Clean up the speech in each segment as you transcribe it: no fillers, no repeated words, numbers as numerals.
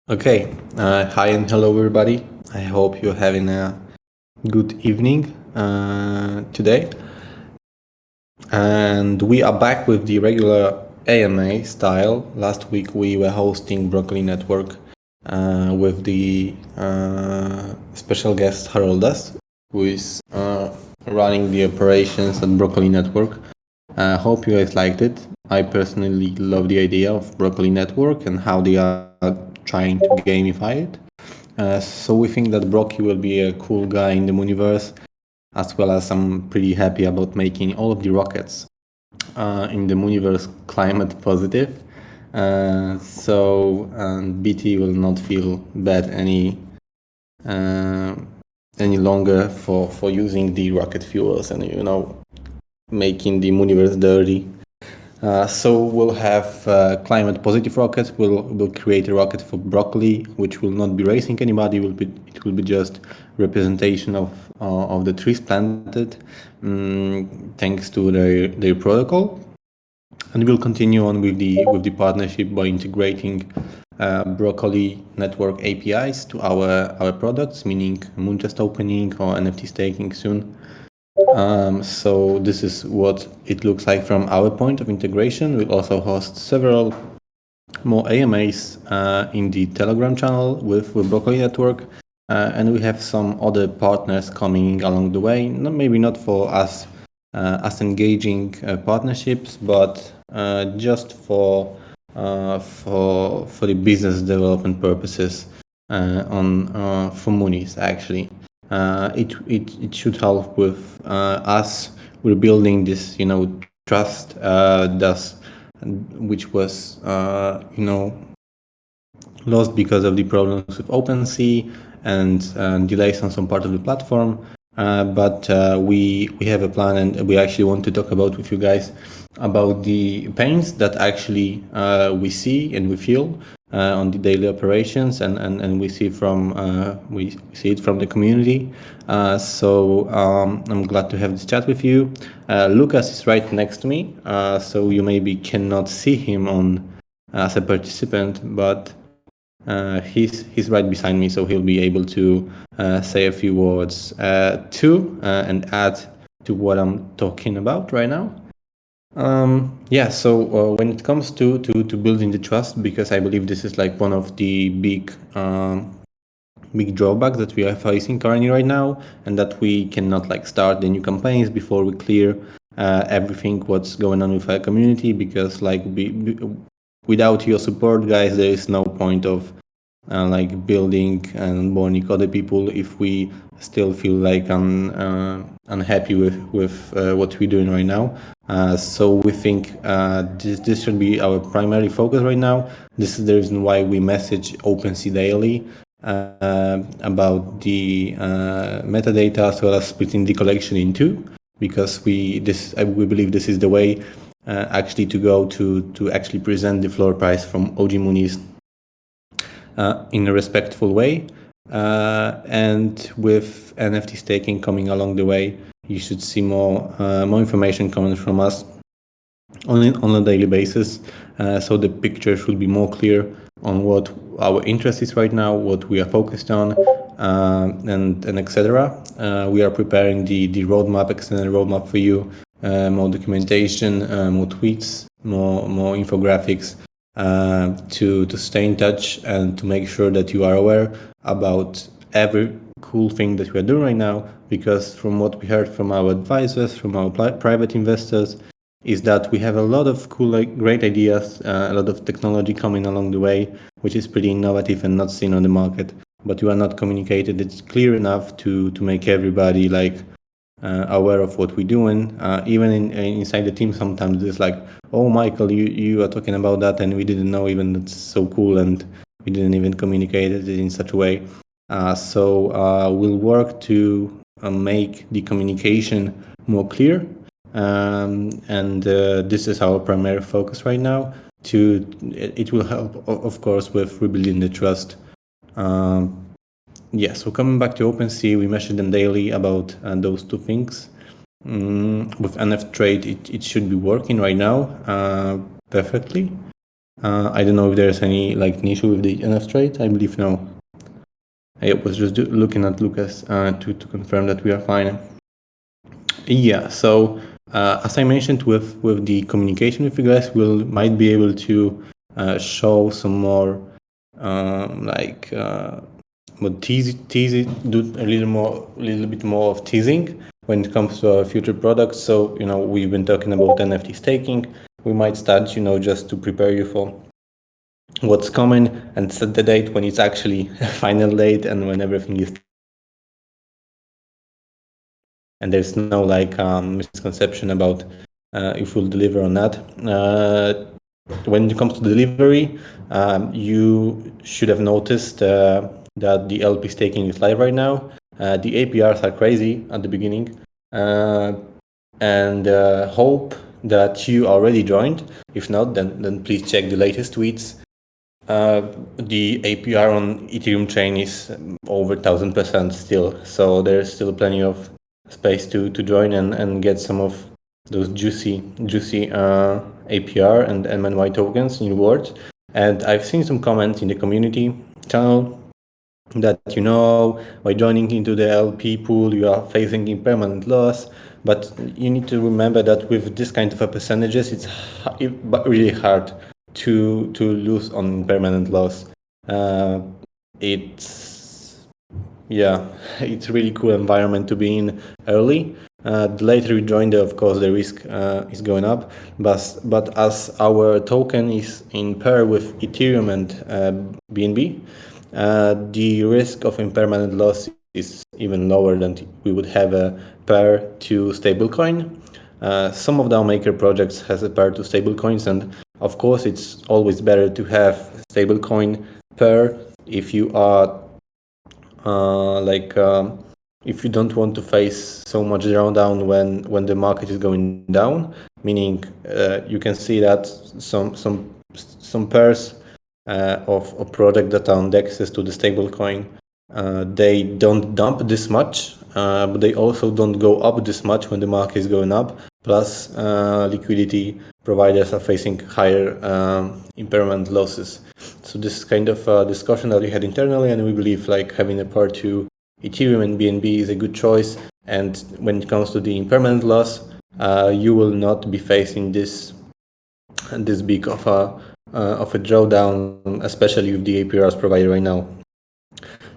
Okay, hi and hello everybody. I hope you're having a good evening today. And we are back with the regular AMA style. Last week we were hosting Broccoli Network with the special guest Haroldas, who is running the operations at Broccoli Network. Hope you guys liked it. I personally love the idea of Broccoli Network and how they are trying to gamify it. So we think that Brocky will be a cool guy in the Mooniverse, as well as I'm pretty happy about making all of the rockets in the Mooniverse climate positive. So BT will not feel bad any longer for using the rocket fuels and making the Mooniverse dirty. So we'll have climate positive rockets. We'll create a rocket for Broccoli, which will not be racing anybody. It will be just representation of the trees planted, thanks to their protocol. And we'll continue on with the partnership by integrating Broccoli network APIs to our products, meaning Moonchest opening or NFT staking soon. So this is what it looks like from our point of integration. We'll also host several more AMAs in the Telegram channel with Broccoli Network. And we have some other partners coming along the way. Maybe not for us engaging partnerships, but just for the business development purposes for Moonies actually. It should help with us rebuilding this, trust, which was, lost because of the problems with OpenSea and delays on some part of the platform. But we have a plan, and we actually want to talk about with you guys about the pains that actually we see and we feel on the daily operations, and we see it from the community. So I'm glad to have this chat with you. Lucas is right next to me, so you maybe cannot see him as a participant, but he's right beside me, so he'll be able to say a few words too and add to what I'm talking about right now. So when it comes to building the trust, because I believe this is like one of the big drawbacks that we are facing currently right now, and that we cannot start the new campaigns before we clear everything what's going on with our community, because without your support, guys, there is no point of building and onboarding other people if we still feel unhappy with what we're doing right now. So we think this should be our primary focus right now. This is the reason why we message OpenSea daily about the metadata, as well as splitting the collection in two, because we believe this is the way actually to go to actually present the floor price from OG Moonies in a respectful way. And with NFT staking coming along the way, you should see more information coming from us on a daily basis. So the picture should be more clear on what our interest is right now, what we are focused on, and etc. We are preparing the roadmap, extended roadmap for you, more documentation, more tweets, more infographics, to stay in touch and to make sure that you are aware about every cool thing that we are doing right now. Because from what we heard from our advisors, from our private investors, is that we have a lot of cool, great ideas, a lot of technology coming along the way, which is pretty innovative and not seen on the market, but we are not communicated. It's clear enough to make everybody aware of what we're doing. Even inside the team, sometimes it's oh, Michael, you are talking about that, and we didn't know even that's so cool, and we didn't even communicate it in such a way. So we'll work to make the communication more clear. And this is our primary focus right now. It will help, of course, with rebuilding the trust. So coming back to OpenSea, we measure them daily about those two things. With NF Trade, it should be working right now perfectly. I don't know if there's any like an issue with the NF trade. I believe no. I was just looking at Lucas to confirm that we are fine. Yeah, so as I mentioned with the communication with you guys, we'll might be able to show some more like tease it, do a little bit more of teasing when it comes to our future products. So we've been talking about NFT staking. We might start just to prepare you for what's coming and set the date when it's actually a final date and when everything is, and there's no like misconception about if we'll deliver or not. When it comes to delivery, you should have noticed that the LP staking is live right now. The APRs are crazy at the beginning, and hope that you already joined. If not, then please check the latest tweets. The APR on Ethereum chain is over 1000% still, so there's still plenty of space to join and get some of those juicy APR and MNY tokens in rewards. And I've seen some comments in the community channel that by joining into the LP pool you are facing impermanent loss, but you need to remember that with this kind of a percentages it's really hard to lose on permanent loss. It's it's a really cool environment to be in early. The later you join, of course, the risk is going up. But as our token is in pair with Ethereum and BNB, the risk of impermanent loss is even lower than we would have a pair to stablecoin. Some of the maker projects has a pair to stablecoins, and of course it's always better to have stablecoin pair if you are if you don't want to face so much drawdown when the market is going down. Meaning you can see that some pairs of a project that are indexes to the stablecoin, they don't dump this much, but they also don't go up this much when the market is going up. Plus, liquidity providers are facing higher impermanent losses. So this is kind of a discussion that we had internally, and we believe like having a part to Ethereum and BNB is a good choice. And when it comes to the impermanent loss, you will not be facing this big of a drawdown, especially with the APRs provided right now.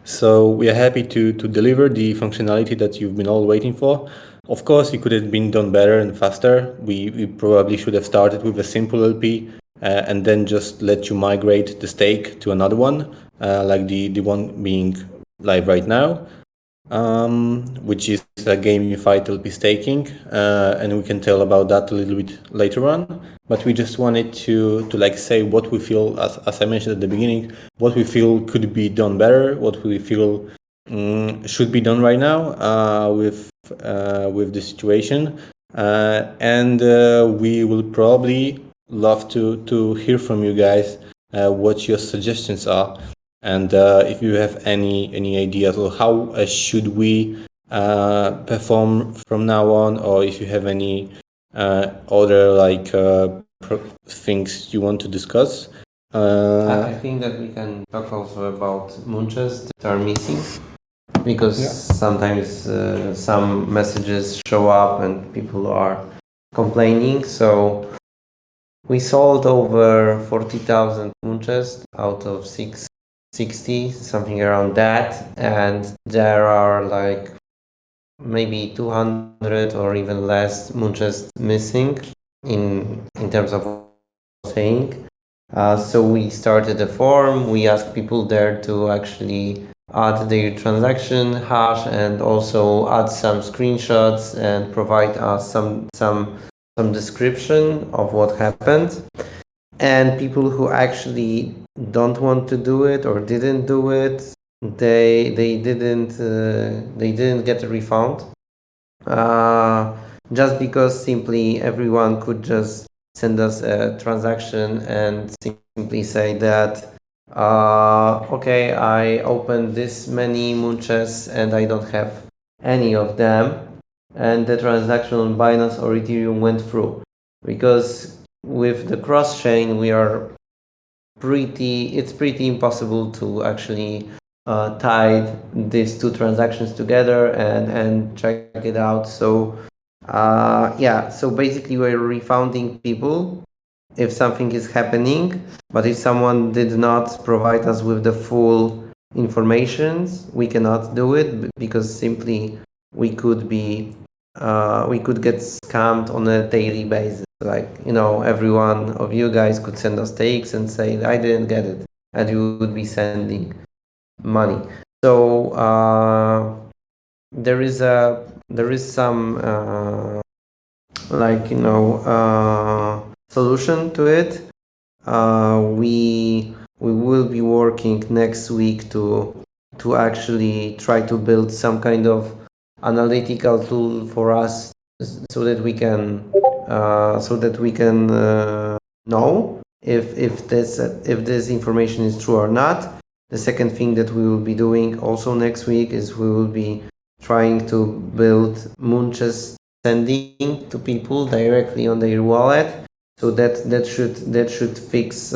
So we are happy to deliver the functionality that you've been all waiting for. Of course, it could have been done better and faster. We probably should have started with a simple LP and then just let you migrate the stake to another one, like the one being live right now, which is a gamified LP staking, and we can tell about that a little bit later on. But we just wanted to like say what we feel, as I mentioned at the beginning, what we feel could be done better, what we feel should be done right now with the situation, and we will probably love to hear from you guys what your suggestions are, and if you have any ideas or how should we perform from now on, or if you have any other like things you want to discuss. I think that we can talk also about munches that are missing, because sometimes some messages show up and people are complaining. So we sold over 40,000 munches out of 660, something around that, and there are like maybe 200 or even less munches missing in terms of saying. So we started a forum. We asked people there to actually add their transaction hash and also add some screenshots and provide us some description of what happened. And people who actually don't want to do it or didn't do it, they didn't get a refund, just because simply everyone could just send us a transaction and simply say that okay, I opened this many munches and I don't have any of them, and the transaction on Binance or Ethereum went through. Because with the cross chain we are pretty impossible to actually tie these two transactions together and check it out. So so basically we're refunding people if something is happening, but if someone did not provide us with the full information, we cannot do it because simply we could get scammed on a daily basis. Like, every one of you guys could send us takes and say, I didn't get it, and you would be sending money. So there is some solution to it. We will be working next week to actually try to build some kind of analytical tool for us so that we can know if this information is true or not. The second thing that we will be doing also next week is we will be trying to build Munches sending to people directly on their wallet. So that should fix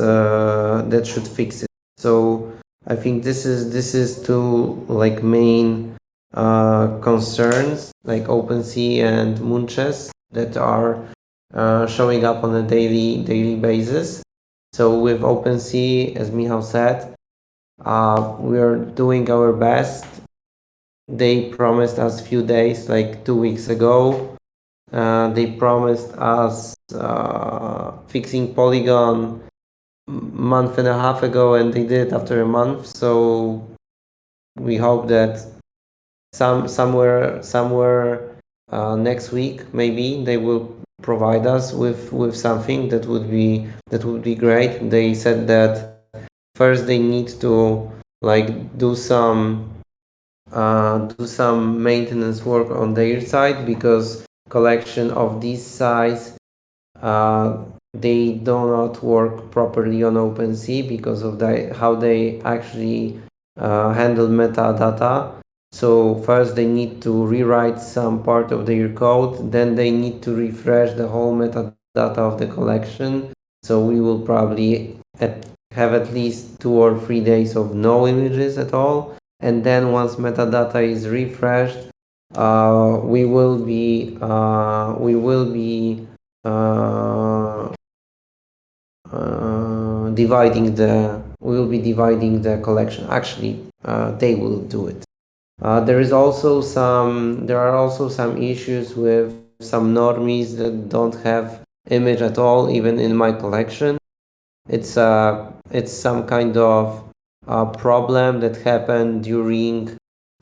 it. So I think this is two like main concerns, like OpenSea and Munches, that are showing up on a daily basis. So with OpenSea, as Michał said, we are doing our best. They promised us few days, like 2 weeks ago. They promised us fixing Polygon month and a half ago, and they did it after a month. So we hope that somewhere next week maybe they will provide us with something that would be great. They said that first they need to do some maintenance work on their side, because collection of this size they do not work properly on OpenSea because of how they actually handle metadata. So first they need to rewrite some part of their code, then they need to refresh the whole metadata of the collection. So we will probably have at least 2 or 3 days of no images at all. And then once metadata is refreshed, we will be dividing the collection. Actually, they will do it. There are also some issues with some normies that don't have image at all, even in my collection. It's some kind of problem that happened during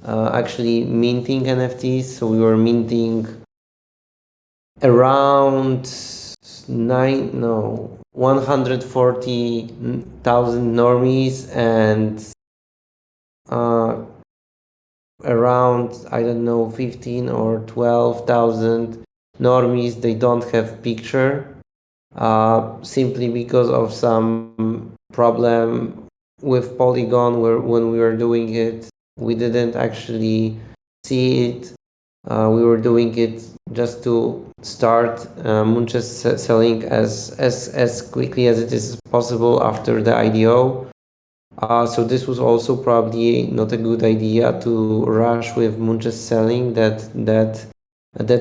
actually minting NFTs. So we were minting around 140,000 normies, and around 15 or 12,000 normies, they don't have picture, simply because of some problem with Polygon, where when we were doing it we didn't actually see it. We were doing it just to start Munches selling as quickly as it is possible after the IDO. So this was also probably not a good idea to rush with Munches selling that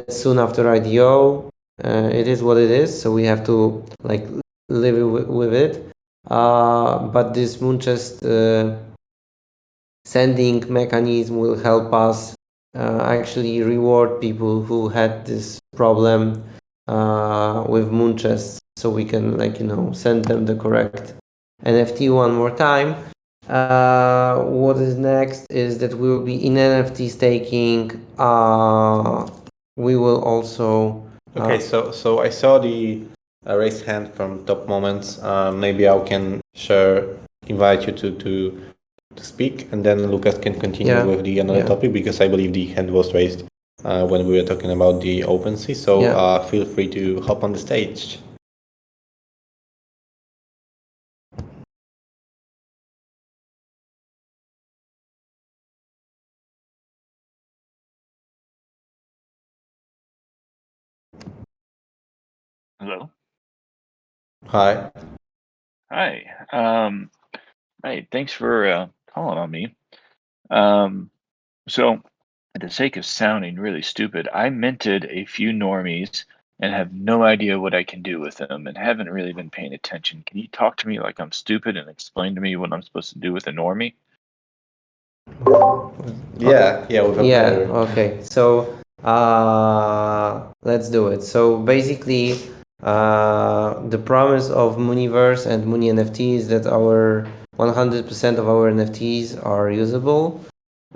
soon after IDO. It is what it is, so we have to live with it. But this Munches sending mechanism will help us actually reward people who had this problem with Munches, so we can send them the correct NFT one more time. What is next is that we will be in NFT staking. We will also Okay, so I saw the raised hand from Top Moments. Maybe I can invite you to speak, and then Lucas can continue with the another topic, because I believe the hand was raised when we were talking about the OpenSea. So feel free to hop on the stage. Hello. Hi. Hi. Hey, thanks for calling on me. Um, so, for the sake of sounding really stupid, I minted a few normies and have no idea what I can do with them and haven't really been paying attention. Can you talk to me like I'm stupid and explain to me what I'm supposed to do with a normie? Yeah, with a Yeah, pleasure. okay. So let's do it. So basically, the promise of Mooniverse and MoonieNFT is that our 100% of our NFTs are usable.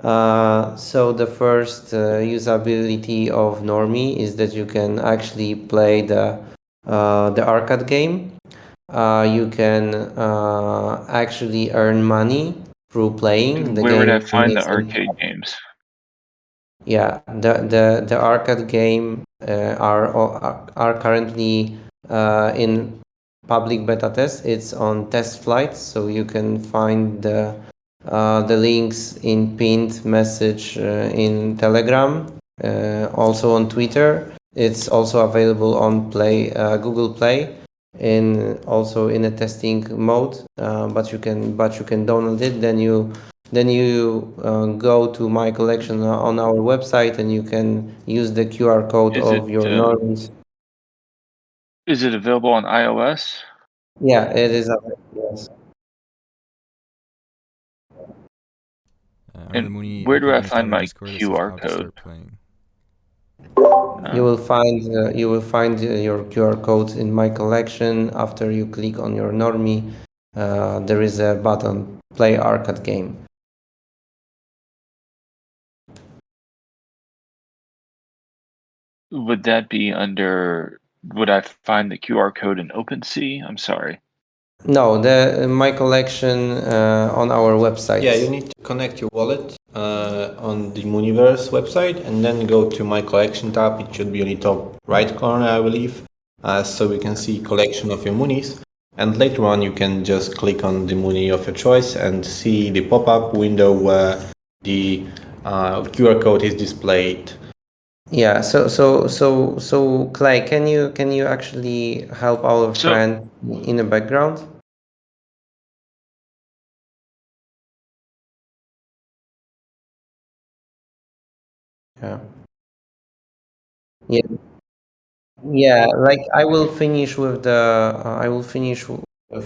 So the first usability of Normie is that you can actually play the arcade game. You can actually earn money through playing. And The where would I game find the is in arcade games? yeah, the arcade game are currently in public beta test. It's on test flight, so you can find the links in pinned message in Telegram, also on Twitter. It's also available on Google Play, in a testing mode. But you can download it. Then you go to my collection on our website, and you can use the QR code Is it of your norms. is it available on iOS? Yeah, it is. Yes. I'm in the And Mooney where do Arcade I Games find Telegram my Discord. It says QR how to code? start playing. You will find your QR code in my collection. After you click on your normie, there is a button play arcade game. Would that be under? Would I find the QR code in OpenSea? I'm sorry. No, the my collection on our website. Yeah, you need to connect your wallet on the Mooniverse website and then go to My Collection tab. It should be on the top right corner, I believe. So we can see collection of your Moonies. And later on, you can just click on the Moonie of your choice and see the pop-up window where the QR code is displayed. Yeah. So Clay, can you actually help our So friend in the background? Yeah. Yeah. Yeah. Like I will finish with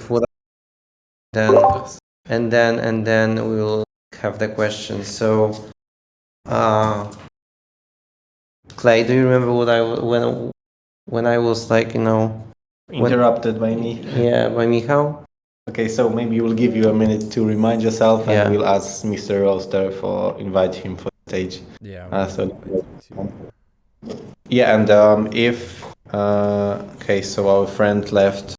what then and then we will have the question. So, Clay, do you remember what when I was like Interrupted by me. yeah, by Michał? Okay, so maybe we'll give you a minute to remind yourself, and Yeah. we'll ask Mr. Roaster for invite him for the stage. Yeah, So invite you too. yeah, and if okay, so our friend left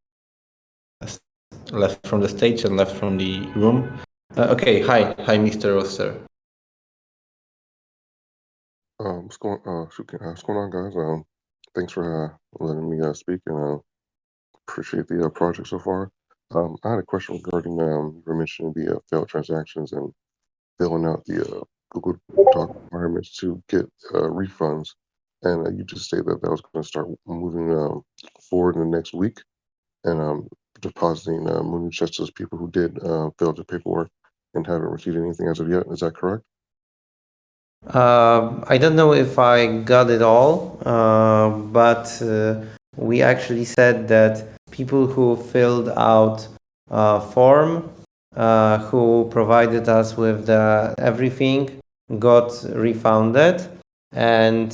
from the stage and left from the room. Okay, hi, Mr. Roaster. What's going on, guys? Thanks for letting me speak, and appreciate the project so far. I had a question regarding you were mentioning the failed transactions and filling out the Google Doc requirements to get refunds, and you just stated that was going to start moving forward in the next week, and depositing money checks to those people who did fill out the paperwork and haven't received anything as of yet. Is that correct? I don't know if I got it all, but we actually said that people who filled out form, who provided us with the everything, got refunded, and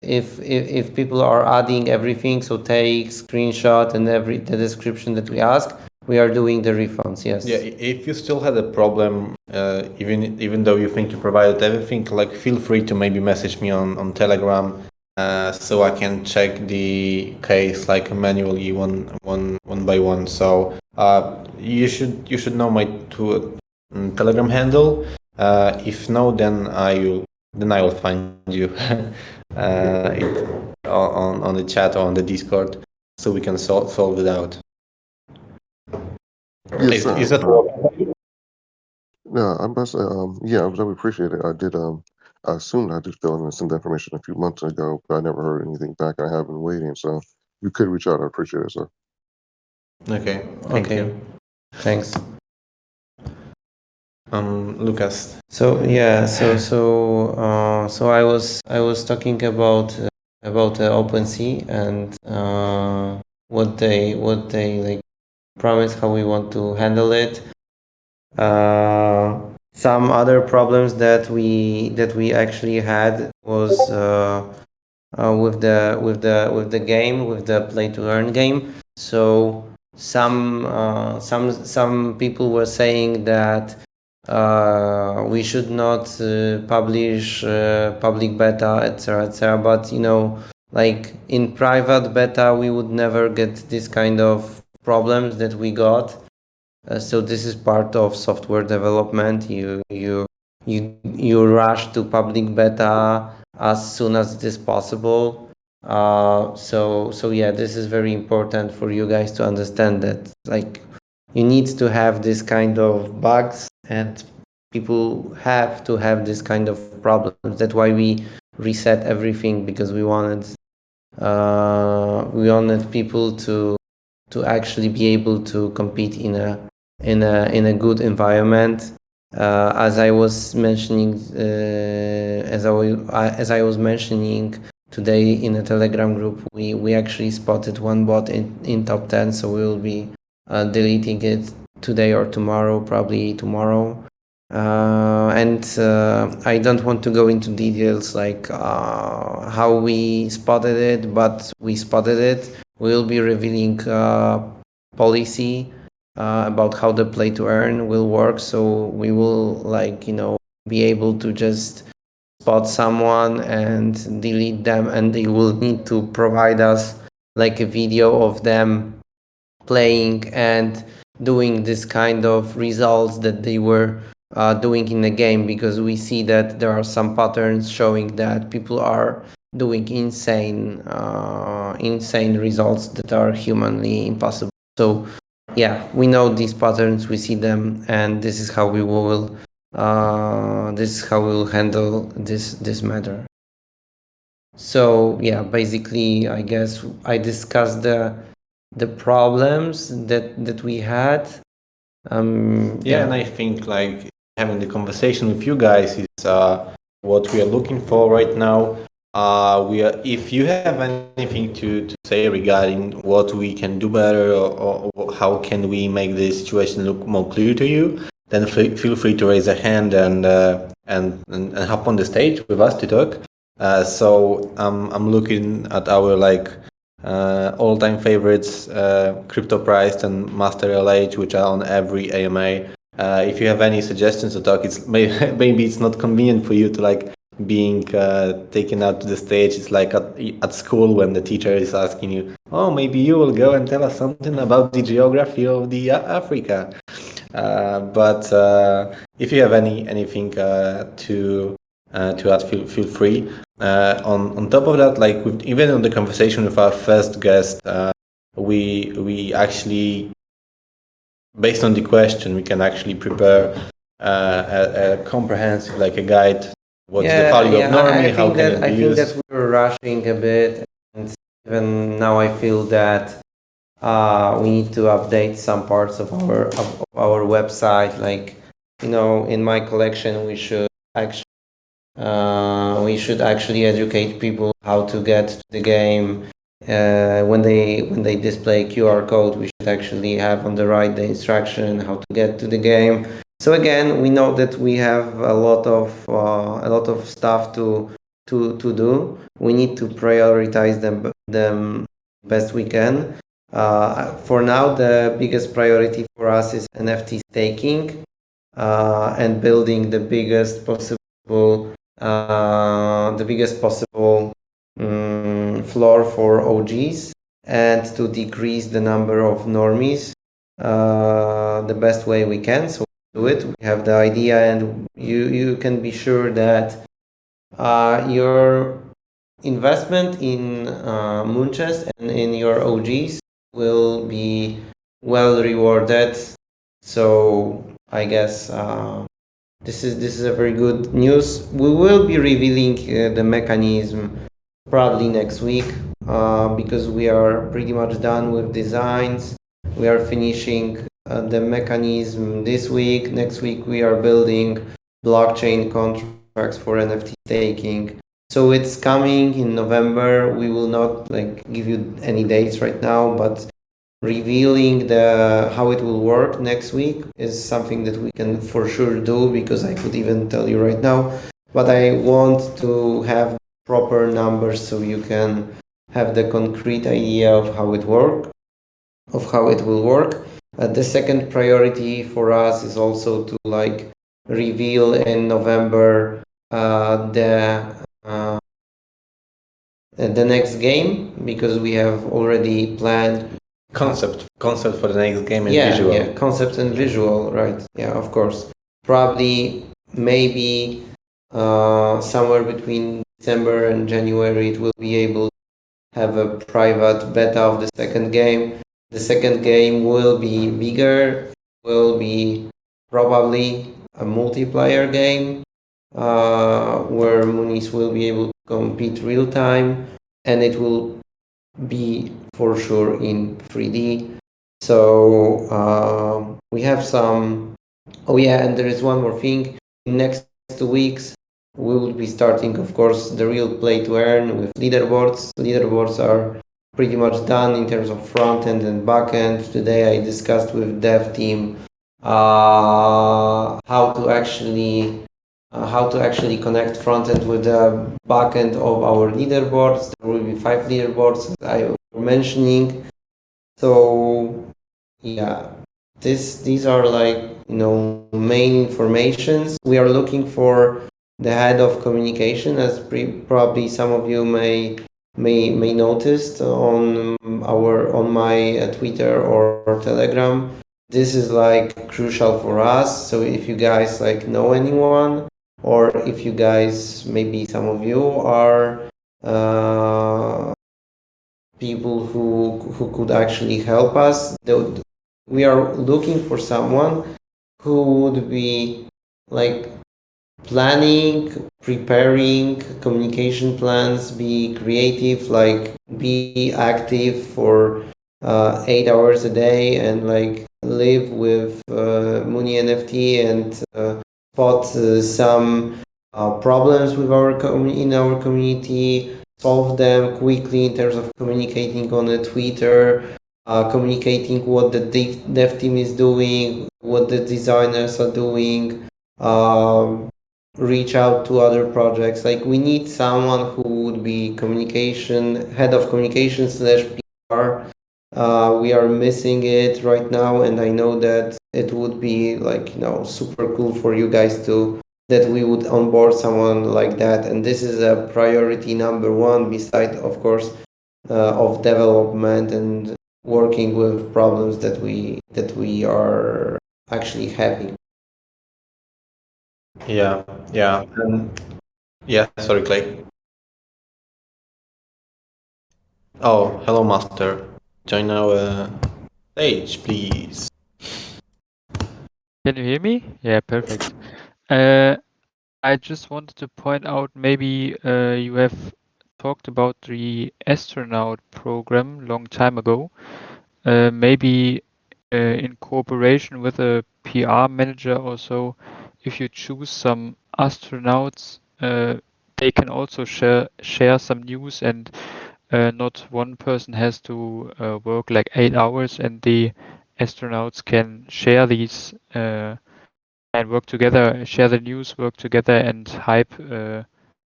if people are adding everything, so take screenshot and the description that we ask, we are doing the refunds. Yes. Yeah, if you still had a problem, even though you think you provided everything, like feel free to maybe message me on Telegram, so I can check the case like manually one by one. So you should know my Telegram handle. If no, then I will find you on the chat or on the Discord, so we can solve it out. Yes, sir. Is that No, I'm about to say, yeah, I would appreciate it. I assumed I did fill in and send the information a few months ago, but I never heard anything back. I have been waiting, so if you could reach out, I appreciate it, sir. Okay. Thank you. Thanks. Lucas. So yeah, so I was talking about OpenSea and what they like promise, how we want to handle it. Some other problems that we actually had was with the game, with the play to earn game. So some people were saying that we should not publish public beta, etc., etc. But like in private beta, we would never get this kind of problems that we got. So this is part of software development. You rush to public beta as soon as it is possible. So yeah, this is very important for you guys to understand that like you need to have this kind of bugs, and people have to have this kind of problems. That's why we reset everything, because we wanted people to actually be able to compete in a good environment. As I was mentioning, as I was mentioning today in a Telegram group, we actually spotted one bot in top 10, so we will be deleting it today or tomorrow, probably tomorrow. And I don't want to go into details like how we spotted it, but we spotted it. We'll be revealing policy about how the play to earn will work. So we will be able to just spot someone and delete them, and they will need to provide us like a video of them playing and doing this kind of results that they were doing in the game, because we see that there are some patterns showing that people are doing insane results that are humanly impossible. So yeah, we know these patterns, we see them, and this is how we will handle this matter. So yeah, basically I guess I discussed the problems that we had. And I think like having the conversation with you guys is what we are looking for right now. If you have anything to say regarding what we can do better, or how can we make the situation look more clear to you, then feel free to raise a hand and hop on the stage with us to talk. So I'm looking at our all-time favorites, CryptoPriced and Master LH, which are on every AMA. If you have any suggestions to talk, it's maybe it's not convenient for you to being taken out to the stage. It's like at school when the teacher is asking you, oh, maybe you will go and tell us something about the geography of the Africa. But if you have anything to add, feel free. On top of that, even on the conversation with our first guest, we actually, based on the question, we can actually prepare a comprehensive a guide. What's the value of normie? How can it be used? I think that we were rushing a bit, and even now I feel that we need to update some parts of our website. In my collection, we should actually educate people how to get to the game. When they display QR code, we should actually have on the right the instruction how to get to the game. So again, we know that we have a lot of stuff to do. We need to prioritize them best we can. For now, the biggest priority for us is NFT staking and building the biggest possible floor for OGs, and to decrease the number of normies the best way we can. So we do it. We have the idea, and you can be sure that your investment in Moonchest and in your OGs will be well rewarded. So I guess this is a very good news. We will be revealing the mechanism probably next week, because we are pretty much done with designs. We are finishing the mechanism this week. Next week we are building blockchain contracts for NFT staking. So it's coming in November. We will not give you any dates right now, but revealing how it will work next week is something that we can for sure do, because I could even tell you right now. But I want to have proper numbers so you can have the concrete idea of how it will work. The second priority for us is also to reveal in November the next game, because we have already planned Concept for the next game and visual. Yeah, concept and visual, right? Yeah, of course. Probably, maybe somewhere between December and January, it will be able to have a private beta of the second game. The second game will be bigger, will be probably a multiplayer game where Moonies will be able to compete real time, and it will be for sure in 3D. So we have some. Oh yeah, and there is one more thing. In next 2 weeks, we will be starting, of course, the real play to earn with leaderboards. Leaderboards are pretty much done in terms of front end and back end. Today I discussed with dev team how to actually connect front end with the back end of our leaderboards. There will be 5 leaderboards, as I was mentioning. So yeah, these are main informations. We are looking for the head of communication, as probably some of you may noticed on my Twitter or Telegram. This is crucial for us. So if you guys know anyone, or if you guys, maybe some of you are people who could actually help us, we are looking for someone who would be planning, preparing communication plans, be creative, be active for 8 hours a day, and live with MoonieNFT and spot some problems with in our community, solve them quickly in terms of communicating on a Twitter, communicating what the dev team is doing, what the designers are doing, reach out to other projects. We need someone who would be head of communication / PR. We are missing it right now, and I know that it would be super cool for you guys that we would onboard someone like that. And this is a priority number one, beside, of course, of development and working with problems that we are actually having. Yeah. Sorry, Clay. Oh, hello, Master. Join our stage, please. Can you hear me? Yeah, perfect. I just wanted to point out, maybe you have talked about the astronaut program long time ago. Maybe in cooperation with a PR manager or so, if you choose some astronauts, they can also share some news, and not one person has to work 8 hours, and the astronauts can share these and work together, share the news, work together, and hype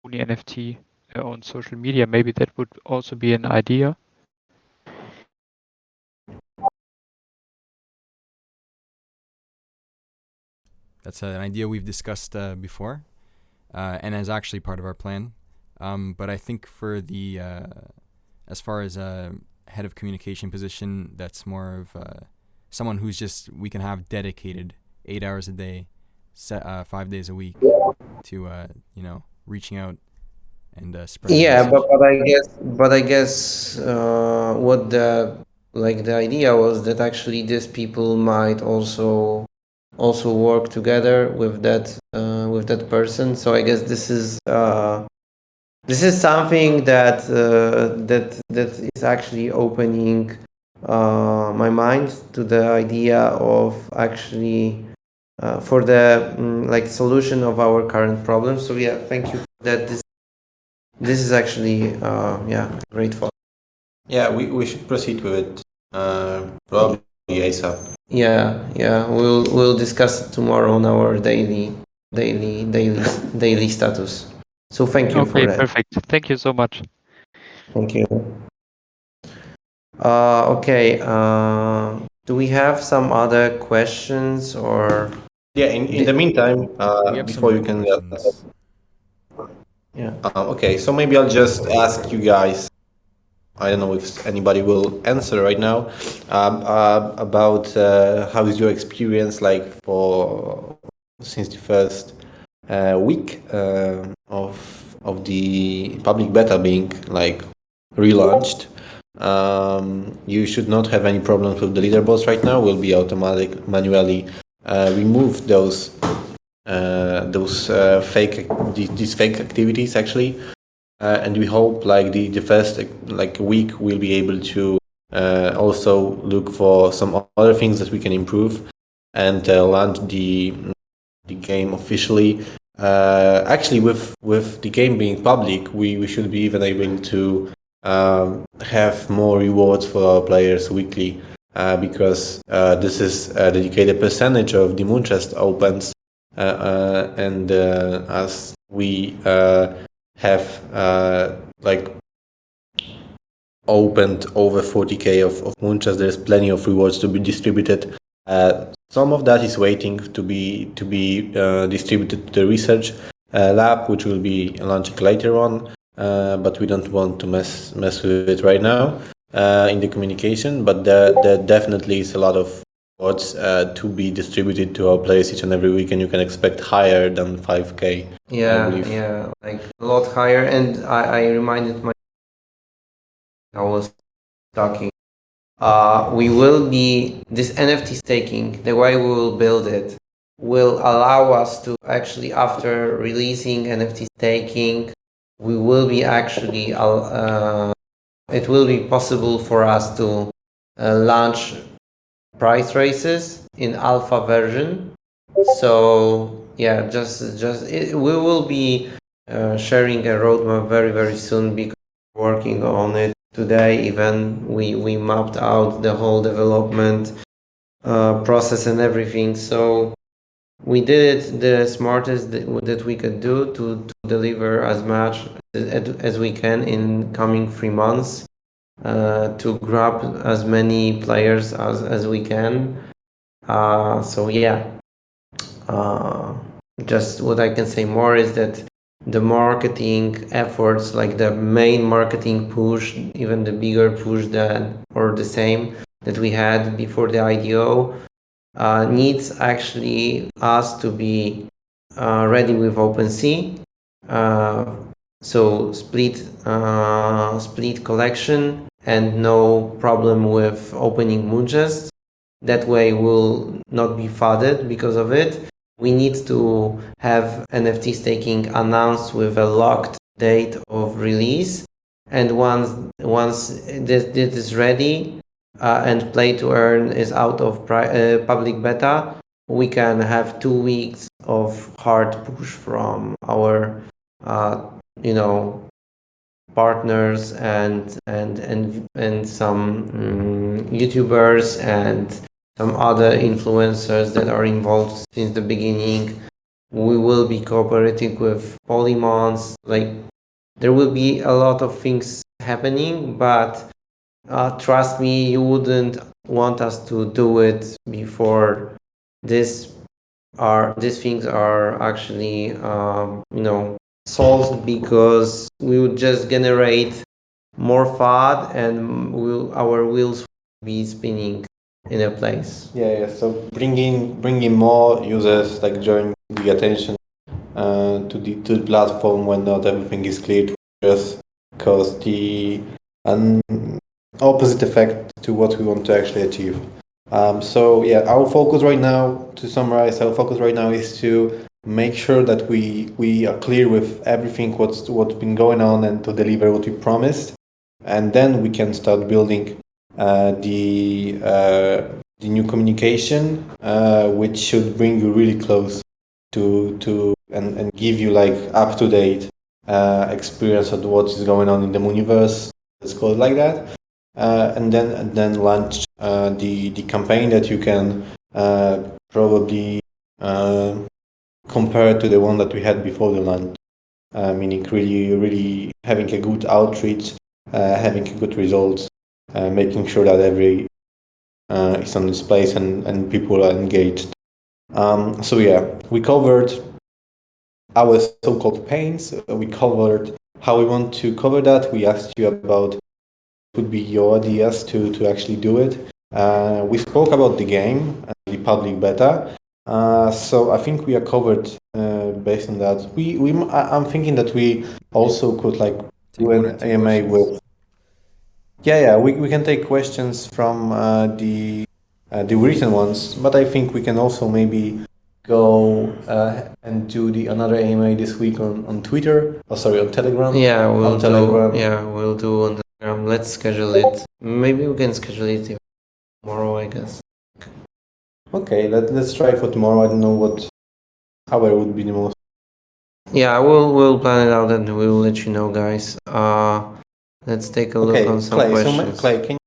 MoonieNFT on social media. Maybe that would also be an idea. That's an idea we've discussed before, and is actually part of our plan. But I think for the as far as a head of communication position, that's more of someone who's we can have dedicated 8 hours a day, 5 days a week to reaching out and spreading. Yeah, but I guess what the idea was that actually these people might also work together with that person. So I guess this is something that is actually opening my mind to the idea of actually for the like solution of our current problems. So yeah, thank you for that. This is actually great for. Yeah, we should proceed with it probably ASAP. Yeah, we'll discuss it tomorrow on our daily status. So thank you for Okay, that. perfect. Thank you so much. Thank you. Okay. Do we have some other questions or? Yeah, in the meantime, We have some before you more can questions. Yeah. okay, so maybe I'll just ask you guys. I don't know if anybody will answer right now about how is your experience like for since the first week of the public beta being like relaunched. You should not have any problems with the leaderboards right now. Will be automatic manually remove those these fake activities actually. And we hope like the first like week we'll be able to also look for some other things that we can improve and launch the game officially. Actually, with the game being public, we should be even able to have more rewards for our players weekly because this is a dedicated percentage of the moon chest opens, and as we have like opened over 40k of moon chests, there's plenty of rewards to be distributed. Some of that is waiting to be distributed to the research lab, which will be launching later on. But we don't want to mess with it right now in the communication. But there definitely is a lot of rewards to be distributed to our players each and every week, and you can expect higher than 5k. Yeah, like a lot higher. And I reminded my I was talking. We will be this NFT staking. The way we will build it will allow us to actually, after releasing NFT staking, we will be actually it will be possible for us to launch price races in alpha version. So yeah, we will be sharing a roadmap very soon because we're working on it today. Even we mapped out the whole development process and everything. So we did it the smartest that we could do to deliver as much as we can in coming 3 months to grab as many players as we can. So yeah, just what I can say more is that the marketing efforts, like the main marketing push, even the bigger push or the same that we had before the IDO, needs actually us to be ready with OpenSea. So split collection and no problem with opening moonchests. That way we'll not be flooded because of it. We need to have NFT staking announced with a locked date of release, and once this is ready and play to earn is out of public beta, we can have 2 weeks of hard push from our partners and some YouTubers and some other influencers that are involved since the beginning. We will be cooperating with Polymons. Like, there will be a lot of things happening, but trust me, you wouldn't want us to do it before these things are actually solved, because we would just generate more FUD and our wheels will be spinning in a place. Yeah. So bringing more users, like drawing the attention to the platform when not everything is clear, just cause the opposite effect to what we want to actually achieve. So yeah, our focus right now, to summarize, is to make sure that we are clear with everything what's been going on and to deliver what we promised, and then we can start building the new communication, which should bring you really close to and give you like up to date experience of what is going on in the Mooniverse. Let's call it like that. And then launch the campaign that you can probably compare to the one that we had before the launch. Meaning really having a good outreach, having good results, making sure that every is on its place and people are engaged. So yeah, we covered our so-called pains. We covered how we want to cover that. We asked you about would be your ideas to actually do it. We spoke about the game and the public beta. So I think we are covered based on that. I'm thinking that we also could like do an AMA with. Yeah, we can take questions from the written ones, but I think we can also maybe go and do another AMA this week on Twitter. Oh, sorry, on Telegram. Yeah, we'll on Telegram. we'll do on Telegram. Let's schedule it. Maybe we can schedule it tomorrow, I guess. Okay, let's try for tomorrow. I don't know what hour would be the most. Yeah, we'll plan it out and we'll let you know, guys. Let's take a look on some questions. So Clay, can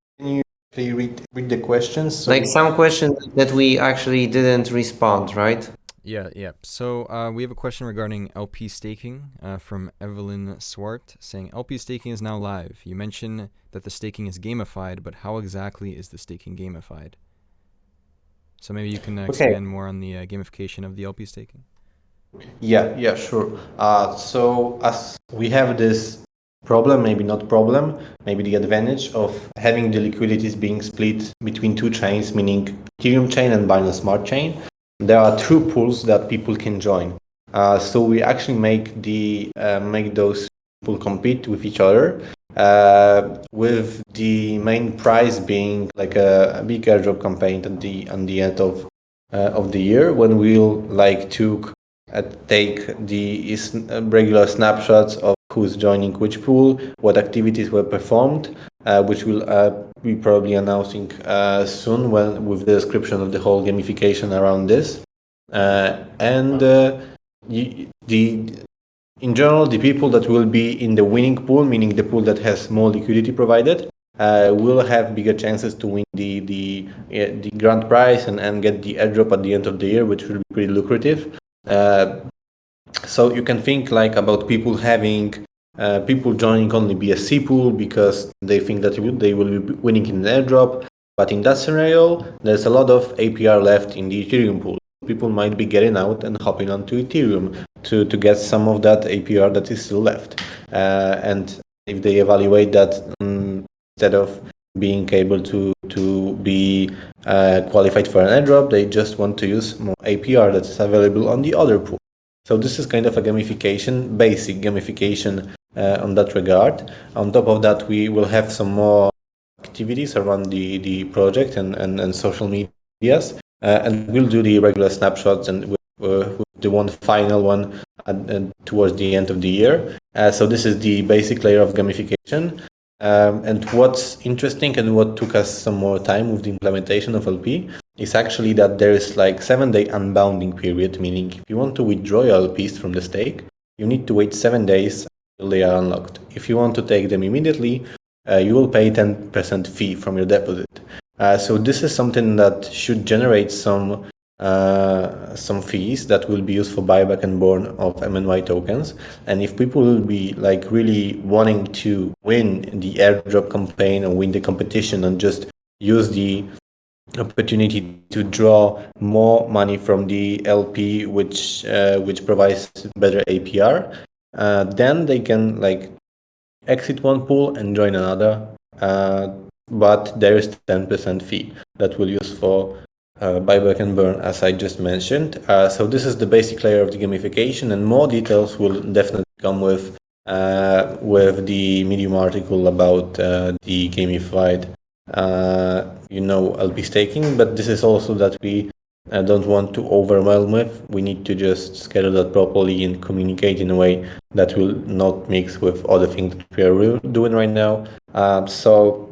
you read the questions? So like some questions that we actually didn't respond, right? Yeah. So we have a question regarding LP staking from Evelyn Swart saying, LP staking is now live. You mentioned that the staking is gamified, but how exactly is the staking gamified? So maybe you can expand more on the gamification of the LP staking. Yeah, sure. So as we have this problem, maybe not problem, maybe the advantage of having the liquidities being split between two chains, meaning Ethereum chain and Binance Smart Chain. There are two pools that people can join. So we actually make those people compete with each other, with the main prize being like a big airdrop campaign at the end of the year, when we'll like take the regular snapshots of who's joining which pool, what activities were performed, which we'll be probably announcing soon with the description of the whole gamification around this. In general, the people that will be in the winning pool, meaning the pool that has more liquidity provided, will have bigger chances to win the grand prize and get the airdrop at the end of the year, which will be pretty lucrative. So you can think like about people having people joining only BSC pool because they think that they will be winning in the airdrop. But in that scenario, there's a lot of APR left in the Ethereum pool. People might be getting out and hopping onto Ethereum to get some of that APR that is still left. And if they evaluate that instead of being able to be qualified for an airdrop, they just want to use more APR that is available on the other pool. So this is kind of a gamification, basic gamification on that regard. On top of that, we will have some more activities around the project and social medias, and we'll do the regular snapshots and with the one final one towards the end of the year. So this is the basic layer of gamification. And what's interesting and what took us some more time with the implementation of LP is actually that there is like 7-day unbounding period, meaning if you want to withdraw your LPs from the stake, you need to wait 7 days until they are unlocked. If you want to take them immediately, you will pay 10% fee from your deposit. So this is something that should generate some fees that will be used for buyback and burn of MNY tokens. And if people will be like really wanting to win the airdrop campaign and win the competition and just use the opportunity to draw more money from the LP, which provides better APR, then they can like exit one pool and join another. But there is 10% fee that we'll use for buyback and burn, as I just mentioned. So this is the basic layer of the gamification, and more details will definitely come with the Medium article about the gamified LP staking. But this is also that we don't want to overwhelm with. We need to just schedule that properly and communicate in a way that will not mix with other things that we are doing right now. So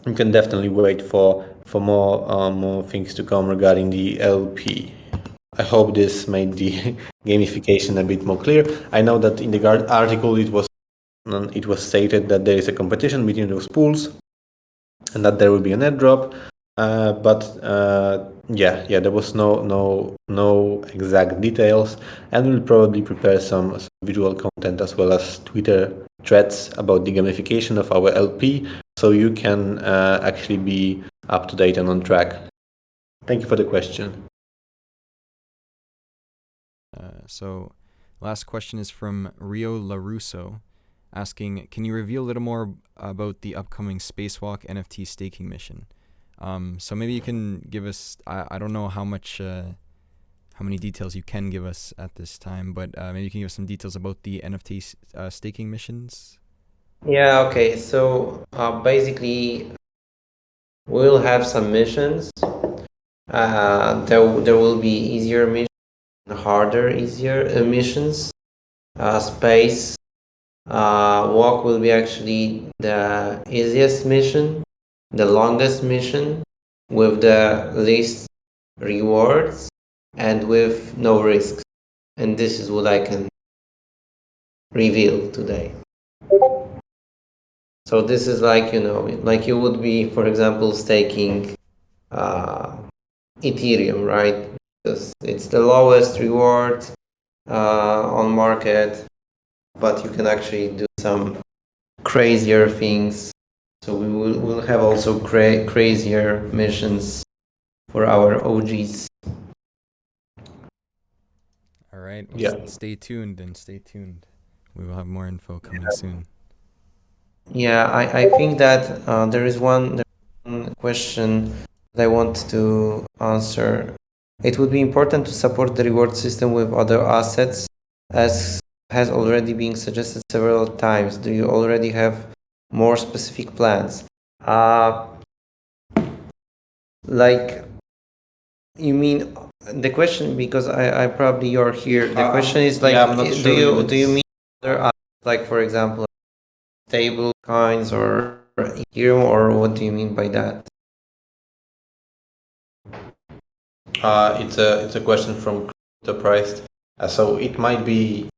you can definitely wait for more things to come regarding the LP. I hope this made the gamification a bit more clear. I know that in the article it was stated that there is a competition between those pools and that there will be an airdrop, but there was no exact details, and we'll probably prepare some visual content as well as Twitter threads about the gamification of our LP, so you can actually be up to date and on track. Thank you for the question. So last question is from Rio LaRusso, asking, can you reveal a little more about the upcoming Spacewalk NFT staking mission? So maybe you can give us, I don't know how many details you can give us at this time, but maybe you can give us some details about the NFT staking missions. Yeah, okay. So basically, we'll have some missions. There will be easier missions, harder, easier missions. Space walk will be actually the easiest mission, the longest mission, with the least rewards and with no risks. And this is what I can reveal today. So this is like, like you would be, for example, staking Ethereum, right? Because it's the lowest reward on market, but you can actually do some crazier things. So we'll have also crazier missions for our OGs. All right. Well, Yeah. Stay tuned. We will have more info coming soon. Yeah, I think that there is one question that I want to answer. It would be important to support the reward system with other assets, as has already been suggested several times. Do you already have more specific plans? Like, you mean the question, because I probably you're here. The question is like, I'm not sure do you mean other assets, like for example, stable coins or Ethereum, or what do you mean by that? It's a question from Cryptopriced. So it might be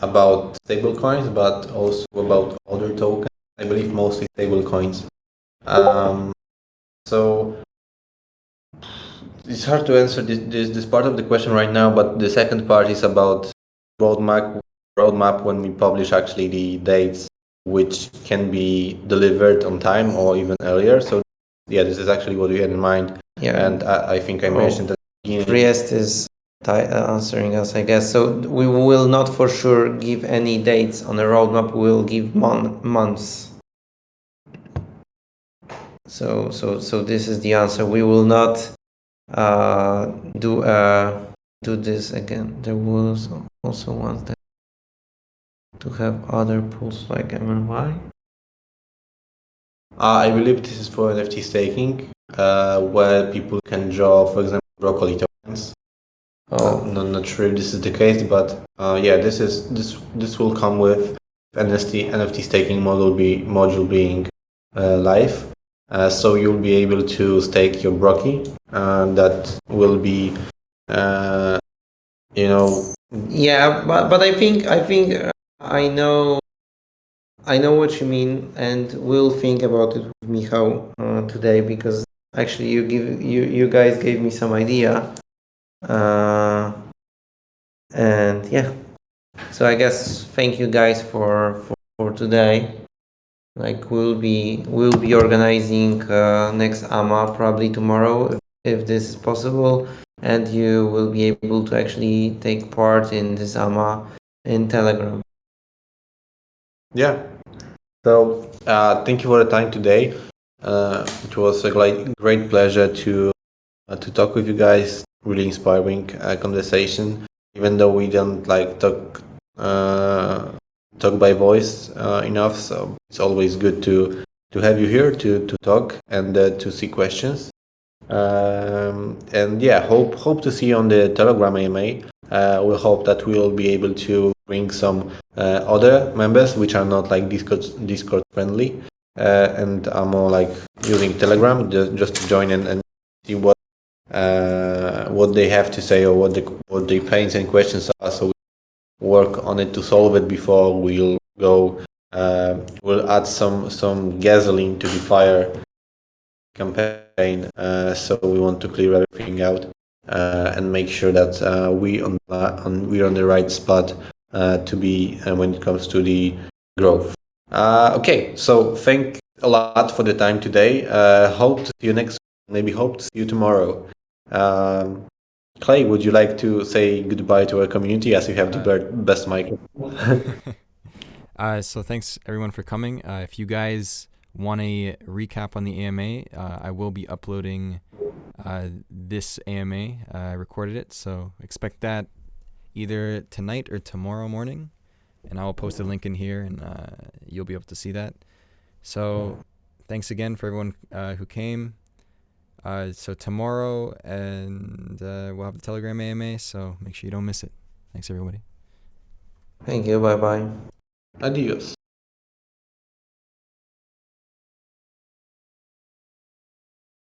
about stable coins, but also about other tokens. I believe mostly stable coins. So it's hard to answer this part of the question right now, but the second part is about roadmap when we publish actually the dates which can be delivered on time or even earlier. So yeah, this is actually what we had in mind. Yeah. And I think I mentioned that. Priest is answering us, I guess. So we will not for sure give any dates on the roadmap. We will give months. So this is the answer. We will not do this again. There was also one that to have other pools like MNY. I believe this is for NFT staking, where people can draw, for example, broccoli tokens. Not sure if this is the case, but this will come with NFT staking module being live. So you'll be able to stake your broccoli. That will be, Yeah, but I think I know what you mean, and we'll think about it with Michał today, because actually you guys gave me some idea, and yeah. So I guess thank you guys for today. Like we'll be organizing next AMA probably tomorrow if this is possible, and you will be able to actually take part in this AMA in Telegram. Yeah. So thank you for the time today. It was a great pleasure to talk with you guys. Really inspiring conversation. Even though we don't talk by voice enough, so it's always good to have you here to talk and to see questions. And yeah, hope to see you on the Telegram AMA. We hope that we'll be able to bring some other members which are not Discord friendly. and I'm more like using Telegram just to join and see what they have to say or what their pains and questions are. So we work on it to solve it before we'll go. We'll add some gasoline to the fire campaign. So we want to clear everything out and make sure that we're on the right spot to be when it comes to the growth. Okay, so thank a lot for the time today. Hope to see you next. Maybe hope to see you tomorrow. Clay, would you like to say goodbye to our community as you have the best mic? So thanks everyone for coming. If you guys want a recap on the AMA, I will be uploading this AMA. I recorded it, so expect that either tonight or tomorrow morning, and I will post a link in here, and you'll be able to see that. So thanks again for everyone who came. So tomorrow, and we'll have the Telegram AMA, so make sure you don't miss it. Thanks everybody. Thank you. Bye bye. Adios.